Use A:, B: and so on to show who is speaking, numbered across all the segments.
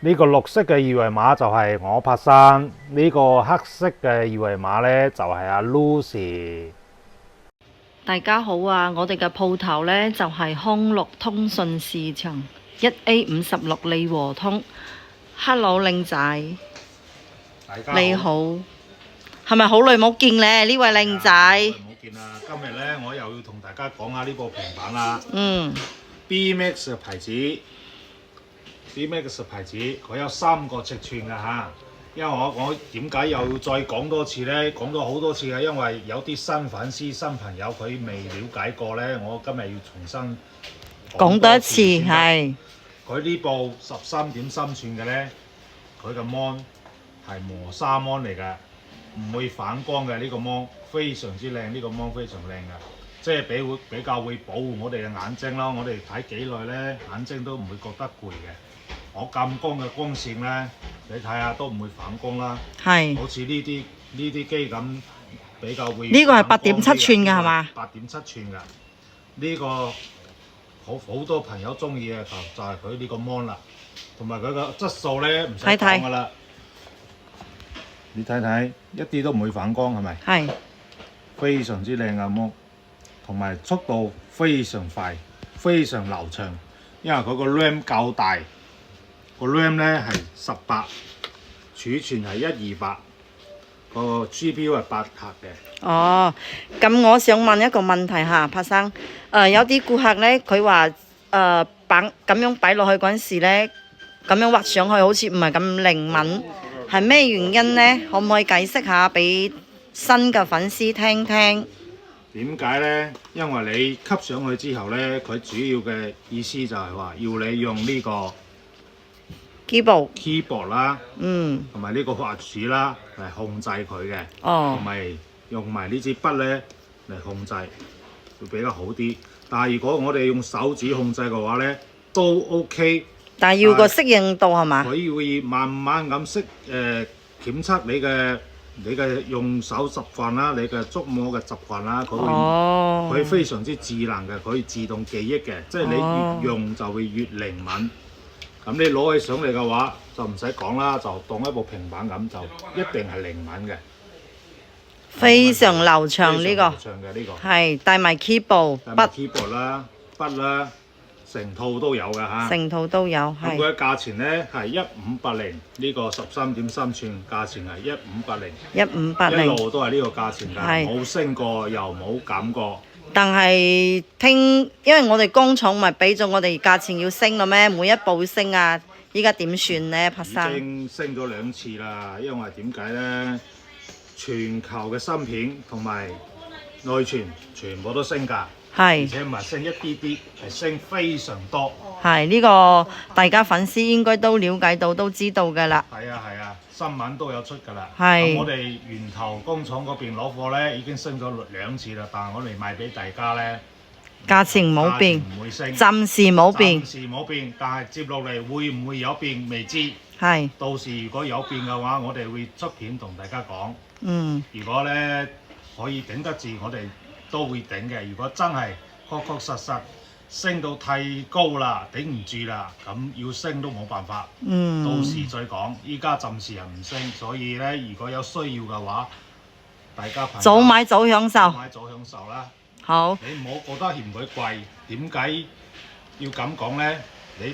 A: 呢個綠色嘅二維碼就係我拍生，呢個黑色嘅二維碼呢，就係阿 Lucy。
B: 大家好啊！我哋嘅鋪頭呢，就係康樂通訊市場1A56利和通。Hello， 靚仔，你好，係咪好耐冇見咧？呢位靚仔，
A: 冇見啦！今日呢，我又要同大家講下呢部平板啦。BMAX 嘅牌子，BMAX 嘅牌子，佢有3個尺寸㗎嚇。因為我點解又要再講多次呢？講咗好多次嘅，因為有啲新粉絲、新朋友佢未了解過呢。我今日要重新
B: 講多一次，係
A: 佢呢部13.3寸嘅呢，佢嘅 mon 係磨砂 mon 嚟嘅，唔會反光嘅。呢個 mon 非常之靚，呢個 mon 非常靚嘅，即係比較會保護我哋嘅眼睛咯。我哋睇幾耐呢，眼睛都唔會覺得攰嘅。我咁光嘅光線呢，你睇下都唔會反光啦。係，好似呢啲機咁比較會。呢個係8.7寸嘅係嘛？8.7寸嘅，呢個好多朋友中意嘅就係佢呢個 mon 啦，同埋佢個質素呢，唔使講㗎啦。你睇睇，一啲都唔會反光係咪？係，非常之靚嘅 mon，同埋速度非常快，非常流暢，因為佢個 RAM 夠大。個 RAM 咧係18，儲存係128，個 GPU 係8核嘅。哦，
B: 咁我想問一個問題嚇，柏生，有啲顧客咧，佢話咁樣擺落去嗰陣時咧，咁樣畫上去好似唔係咁靈敏，係咩原因咧？可唔可以解釋下俾新嘅粉絲聽聽？
A: 點解咧？因為你吸上去之後咧，佢主要嘅意思就係話要你用呢個keyboard 啦，同埋呢個滑鼠啦嚟控制佢嘅，同埋用埋呢支筆咧嚟控制，會比較好啲。但係如果我哋用手指控制嘅話咧，都 OK。
B: 但係要個適應度係嘛？
A: 佢會慢慢咁檢測你嘅用手習慣啦，你嘅觸摸嘅習慣啦，佢非常之智能嘅，佢可以自動記憶嘅，即係你越用就會越靈敏。咁你攞起上嚟嘅話，就唔使講啦，就當一部平板咁，就一定係靈敏嘅，
B: 非常流暢呢個，係帶埋 keyboard
A: 啦、筆啦，成套都有嘅嚇。
B: 成套都有，
A: 係。咁佢嘅價錢咧係1580，呢個13.3寸價錢係1580，一路都係呢個價錢㗎，冇升過又冇減過。
B: 但係因為我哋工廠咪俾咗我哋價錢要升咯咩？每一步要升啊！依家點算呢？柏生？
A: 已經升咗2次啦，因為點解呢？全球嘅芯片同埋內存全部都升價，而且唔係升一啲啲，係升非常多。
B: 係呢個大家粉絲應該都了解到，都知道㗎啦。
A: 係啊，新聞都有出㗎啦。咁我哋源頭工廠嗰邊攞貨呢，已經升咗2次啦，但係我哋賣俾大家呢，
B: 價錢冇變，
A: 唔會升，
B: 暫時冇變。
A: 暫時冇變，但係接落嚟會唔會有變未知。
B: 係。到
A: 時如果有變嘅話，我哋會出片同大家講。如果呢可以頂得住，我哋都會頂嘅。如果真係確實升到太高啦，頂唔住啦，咁要升都冇辦法。到時再講。依家暫時係唔升，所以呢，如果有需要嘅話，大家朋友
B: 早買早享受。
A: 早買早享受啦。
B: 好。
A: 你唔好覺得嫌佢貴，點解要咁講呢？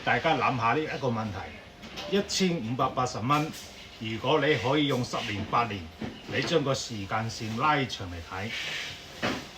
A: 大家諗下呢一個問題，1580蚊，如果你可以用10年8年，你將個時間線拉長嚟睇，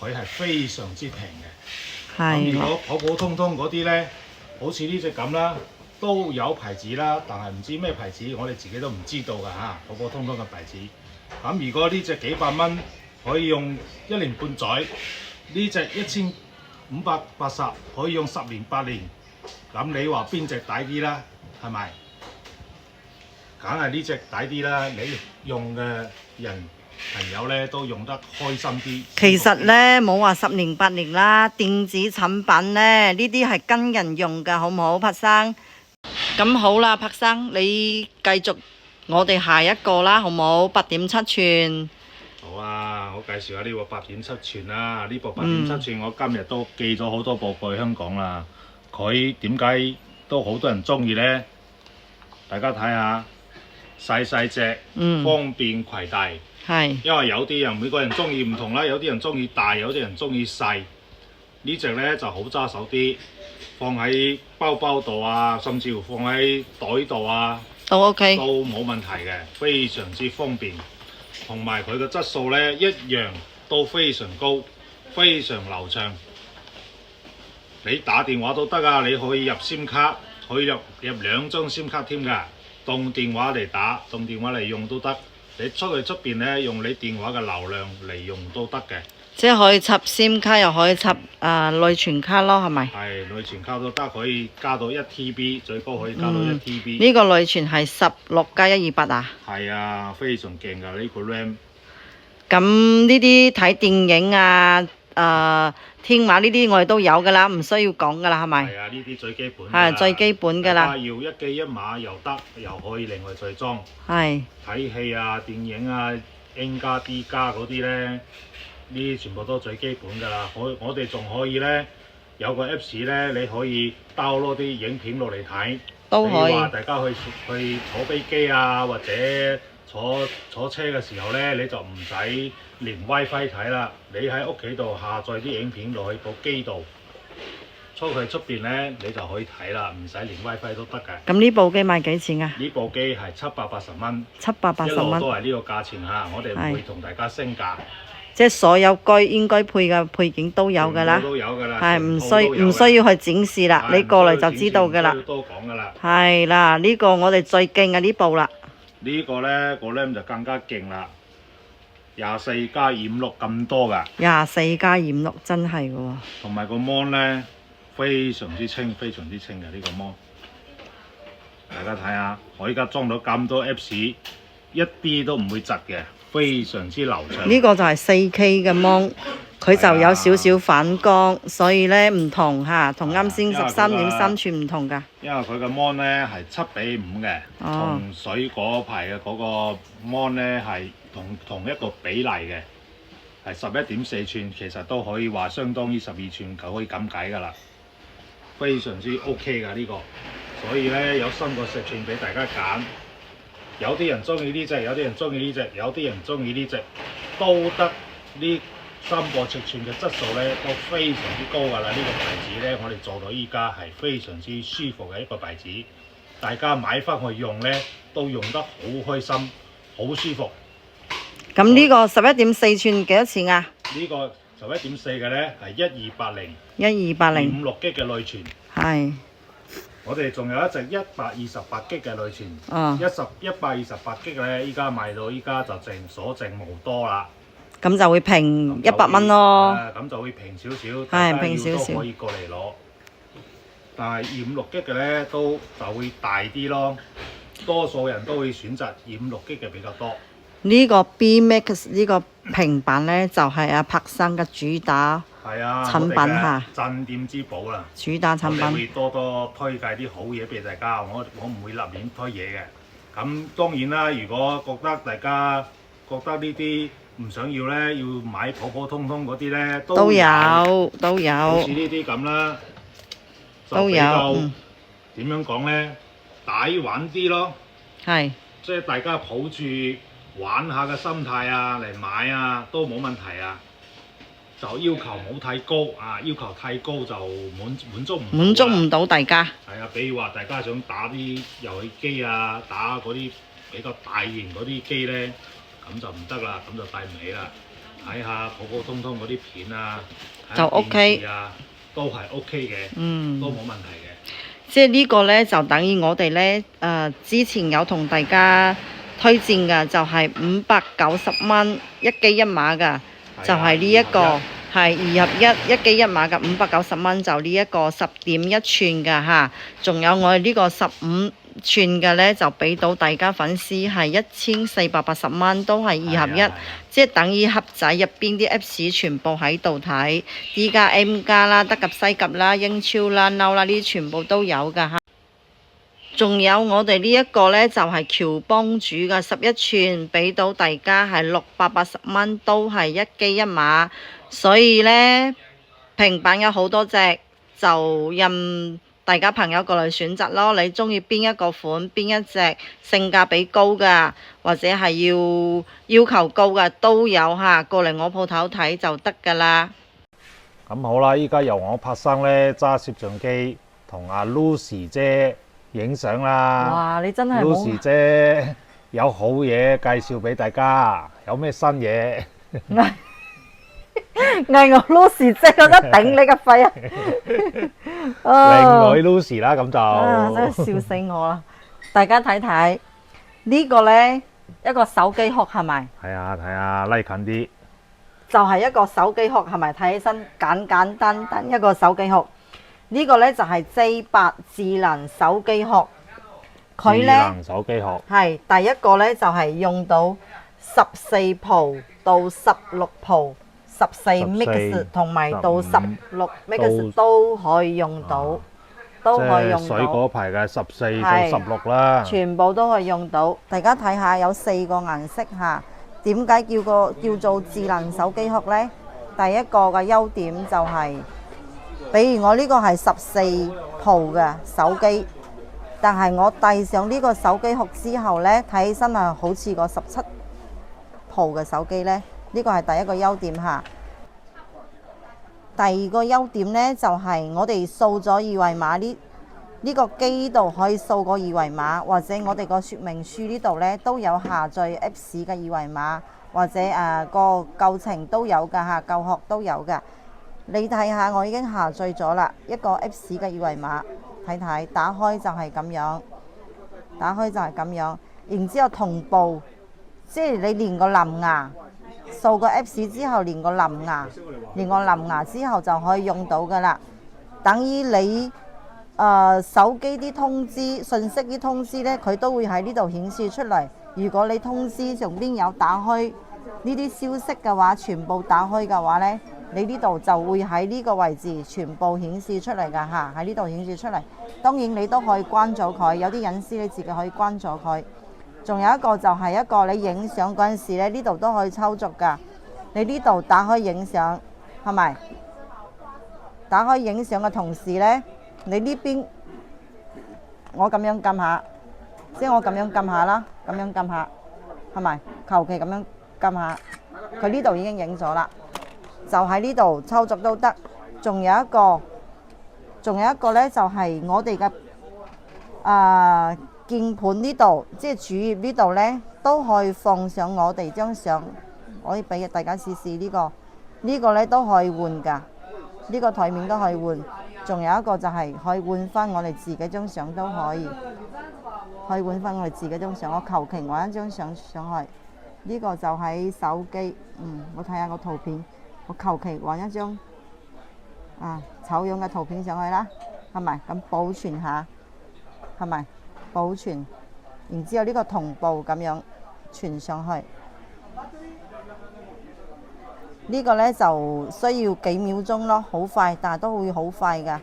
A: 佢係非常之平嘅。咁如果普通嗰啲呢，好似呢隻咁啦，都有牌子啦，但係唔知咩牌子，我哋自己都唔知道㗎嚇，普通嘅牌子。咁如果呢隻幾百蚊可以用1年半載，呢隻1580可以用10年8年，咁你話邊隻抵啲啦？係咪？梗係呢隻抵啲啦！你用嘅朋友咧都用得開心啲。
B: 其實咧冇話10年8年啦，電子產品咧呢啲係跟人用㗎，好唔好，柏生？咁好啦，柏生，你繼續我哋下一個啦，好唔好？8.7寸。
A: 好啊，我介紹下呢個8.7寸啦。呢部8.7寸我今日都寄咗好多部過去香港啦。佢點解都好多人中意呢？大家睇下，細細隻，
B: 嗯，
A: 方便攜帶。
B: 係
A: 因為有啲人每個人中意唔同啦，有啲人中意大，有啲人中意細。呢隻呢就好揸手啲，放喺包包度啊，甚至乎放喺袋度啊，
B: 都 OK。
A: 都冇問題嘅，非常之方便。同埋佢嘅質素呢，一樣都非常高，非常流暢。你打電話都得啊，你可以入 SIM 卡，可以入2張 SIM 卡添㗎，當電話嚟打，當電話嚟用都得。你出去出邊呢，用你電話嘅流量嚟用都得嘅。
B: 即係可以插 SIM 卡，又可以插內存卡咯，係咪？
A: 係內存卡都得，可以加到1TB，最高可以加到1TB。
B: 呢個內存係16+128啊？
A: 係啊，非常勁㗎呢個 RAM。
B: 咁呢啲睇電影啊，天馬呢啲我哋都有㗎啦，唔需要講㗎啦，係咪？
A: 係啊，呢啲最基本㗎
B: 係
A: 啦。
B: 最基本㗎啦。
A: 要一機一碼又得，又可以另外再裝。
B: 係
A: 睇戲啊、電影啊、N 加 D 加嗰啲呢，呢啲全部都最基本㗎啦。我哋仲可以呢，有個 Apps 呢，你可以 download 啲影片落嚟睇。
B: 都可以。
A: 譬如話大家去坐飛機啊，或者坐車嘅時候呢，你就唔使連 WiFi 睇啦。你喺屋企度下載啲影片落去部機度，出去出邊呢，你就可以睇啦，唔使連 WiFi 都得嘅。
B: 咁呢部機賣幾錢啊？
A: 呢部機係780蚊，
B: 780
A: 一路
B: 蚊。
A: 都係呢個價錢嚇，我哋唔會同大家升價。
B: 即係所有應該配嘅配件都有㗎啦。
A: 都有㗎啦。
B: 係唔需要去展示啦，你過嚟就知道㗎啦。
A: 多講㗎啦。
B: 係啦，呢個我哋最勁嘅呢部啦。
A: 呢個呢，個 RAM 就更加勁啦，24+256咁多㗎。
B: 24+256真係嘅喎。
A: 同埋個 mon 呢，非常之清，非常之清嘅呢個 mon。大家睇下，我依家裝到咁多 Apps，一啲都唔會窒嘅，非常之流暢。
B: 呢個就係 4K 嘅 mon，佢就有少少反光，所以呢唔同嚇，同啱先13.3寸唔同㗎。
A: 因為佢嘅 mon 呢係7:5嘅，同水果牌嘅嗰個 mon 呢係同一個比例嘅，係11.4寸，其實都可以話相當於12寸就可以咁解㗎啦，非常之 OK 㗎呢個。所以呢，有3個尺寸俾大家揀，有啲人中意呢隻，有啲人中意呢隻，有啲人中意呢隻，都得。呢3個尺寸嘅質素呢都非常之高㗎啦，呢個牌子呢，我哋做到依家係非常之舒服嘅一個牌子，大家買翻去用呢，都用得好開心，好舒服。
B: 咁呢個11.4寸幾多錢啊？
A: 呢個11.4嘅呢係1280
B: 1280
A: 56G 嘅內存。
B: 係。
A: 我哋仲有一隻128G 嘅內存。128G 呢，依家賣到依家就所剩無多啦。
B: 咁就會平100蚊咯。
A: 咁就會平少少，
B: 係平少少，
A: 都可以過嚟攞。但係256G嘅呢就會大啲咯，多數人都會選擇256G嘅比較多。
B: 呢個 B Max 呢個平板呢，就係阿柏生嘅主打產品嚇，
A: 鎮店之寶啦。
B: 主打產品。
A: 我哋會多多推介啲好嘢俾大家，我唔會立亂推嘢嘅。咁當然啦，如果覺得大家覺得呢啲唔想要呢，要買普普通通嗰啲呢，都有，好似呢啲咁啦，
B: 都有。
A: 點樣講呢？抵玩啲咯。
B: 係。
A: 即係大家抱住玩下嘅心態啊嚟買啊，都冇問題啊。就要求冇太高啊，要求太高就滿足唔到大家。係啊，比如話大家想打啲遊戲機啊，打嗰啲比較大型嗰啲機呢，咁就唔得啦，咁就帶唔起啦。睇下普普通通嗰啲片啊，就 OK 啊，都係 OK 嘅，都冇問題嘅。
B: 即係呢個呢，就等於我哋呢，之前有同大家推薦嘅，就係590蚊1機1碼㗎。就係呢一個係2合1，1機1碼嘅590蚊，就呢一個10.1寸嘅嚇，仲有我哋呢個15寸嘅呢，就俾到大家粉絲係1480蚊，都係2合1，即係等於盒仔入邊啲 Apps 全部喺度睇 D 加 M 加啦、德甲西甲啦、英超啦、嬲啦，呢啲全部都有㗎嚇。仲有我哋呢一個呢，就係喬幫主嘅11寸，俾到大家係680蚊，都係1機1碼。所以呢，平板有好多隻，就任大家朋友過嚟選擇咯。你中意邊一個款，邊一隻性價比高㗎，或者係要求高㗎都有嚇，過嚟我鋪頭睇就得㗎啦。
A: 咁好啦，依家由我拍生咧揸攝像機同阿 Lucy 姐影相啦。
B: 哇！你真係
A: Lucy 姐有好嘢介紹俾大家，有咩新嘢？
B: 嗌我 Lucy 姐，覺得頂你個肺啊！
A: 靚女 Lucy 啦，咁就
B: 真係笑死我啦！大家睇睇呢個呢，一個手機殼係咪？
A: 係啊，睇下拉近啲。
B: 就係一個手機殼係咪？睇起身簡簡單單一個手機殼。呢個呢，就係 J8 智能手機殼。佢呢，
A: 智能手機殼
B: 係第一個呢，就係用到14 Pro 到16 Pro。14 Mix 同埋到16 Mix 都可以用到，都可以用到。
A: 水果牌嘅14到16啦，
B: 全部都可以用到。大家睇下有4個顏色嚇，點解叫做智能手機殼呢？第一個嘅優點就係，比如我呢個係14 Pro 嘅手機，但係我戴上呢個手機殼之後呢，睇起身係好似個17 Pro 嘅手機呢。呢個係第一個優點嚇。第二個優點呢，就係我哋掃咗二維碼呢個機度可以掃個二維碼，或者我哋個說明書呢度呢都有下載 Apps 嘅二維碼，或者個教程都有㗎嚇，教學都有㗎。你睇下，我已經下載咗啦，一個 Apps 嘅二維碼，睇睇打開就係咁樣，打開就係咁樣，然之後同步，即係你連個藍牙。掃個 Apps 之後，連個藍牙之後就可以用到噶啦。等於你手機啲通知信息啲通知呢，佢都會喺呢度顯示出嚟。如果你通知上邊有打開呢啲消息嘅話，全部打開嘅話呢，你呢度就會喺呢個位置全部顯示出嚟噶嚇，喺呢度顯示出嚟。當然你都可以關咗佢，有啲隱私你自己可以關咗佢。仲有一個就係一個你影相嗰陣時咧，呢度都可以操作㗎。你呢度打開影相，係咪？打開影相嘅同時呢，你呢邊我咁樣撳下，即係我咁樣撳下啦，咁樣撳下，係咪？求其咁樣撳下，佢呢度已經影咗啦。就喺呢度操作都得。仲有一個呢，就係我哋嘅鍵盤呢度，即係主頁呢度呢，都可以放上我哋張相，可以俾大家試試呢個。呢個呢都可以換㗎，呢個台面都可以換。仲有一個就係可以換翻我哋自己張相都可以，可以換翻我哋自己張相。我求其揾一張相上去，呢個就喺手機。我睇下個圖片，我求其揾一張醜樣嘅圖片上去啦，係咪？咁保存下，係咪？保存，然之後呢個同步咁樣傳上去，呢個呢就需要幾秒鐘咯，好快，但係都會好快噶。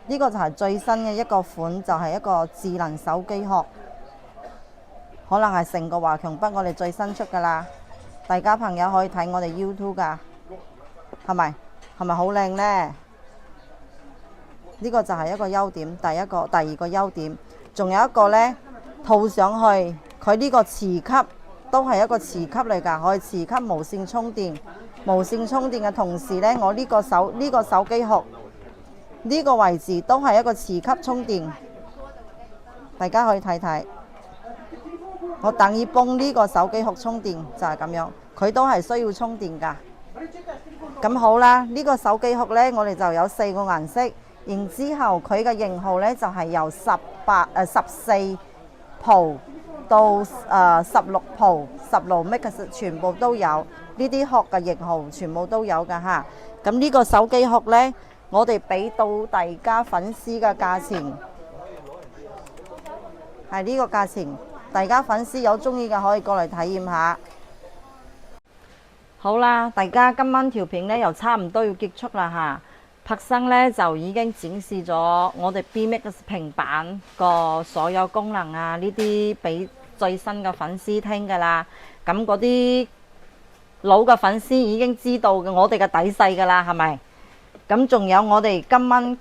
B: 呢個就係最新嘅一個款，就係一個智能手機殼，可能係成個華強北我哋最新出噶啦。大家朋友可以睇我哋 YouTube 噶，係咪好靚呢？呢個就係一個優點，第二個優點。仲有一個呢，套上去，佢呢個磁吸都係一個磁吸嚟㗎，可以磁吸無線充電。無線充電嘅同時呢，我呢個手機殼呢個位置都係一個磁吸充電，大家可以睇睇。我等於幫呢個手機殼充電就係咁樣，佢都係需要充電㗎。咁好啦，呢個手機殼呢，我哋就有4個顏色。然之後佢嘅型號呢，就係由14 Pro 到16 Pro、16 Max 全部都有，呢啲殼嘅型號全部都有㗎嚇。咁呢個手機殼呢，我哋俾到大家粉絲嘅價錢係呢個價錢，大家粉絲有中意嘅可以過嚟體驗下。好啦，大家今晚條片呢又差唔多要結束啦嚇。拍生呢就已經展示咗我哋 B-Mix 平板個所有功能啊，呢啲俾最新嘅粉絲聽㗎啦。咁嗰啲老嘅粉絲已經知道我哋嘅底細㗎啦，係咪？咁仲有我哋今晚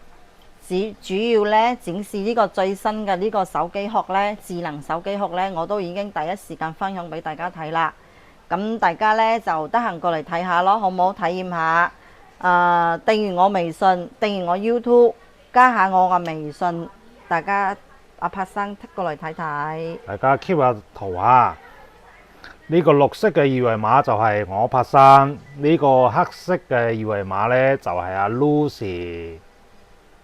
B: 主要咧展示呢個最新嘅呢個手機殼咧，智能手機殼咧，我都已經第一時間分享俾大家睇啦。咁大家咧就得閒過嚟睇下咯，好唔好？體驗下。訂閱我微信，訂閱我 YouTube， 加下我嘅微信，大家阿柏生過嚟睇睇。
A: 大家 keep 下圖啊！呢個綠色嘅二維碼就係我柏生，呢個黑色嘅二維碼呢就係阿 Lucy，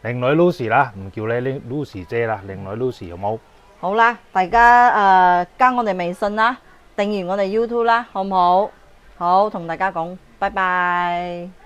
A: 靚女 Lucy 啦，唔叫你 Lucy 姐啦，靚女 Lucy 好冇？
B: 好啦，大家加我哋微信啦，訂閱我哋 YouTube 啦，好唔好？好，同大家講，拜拜。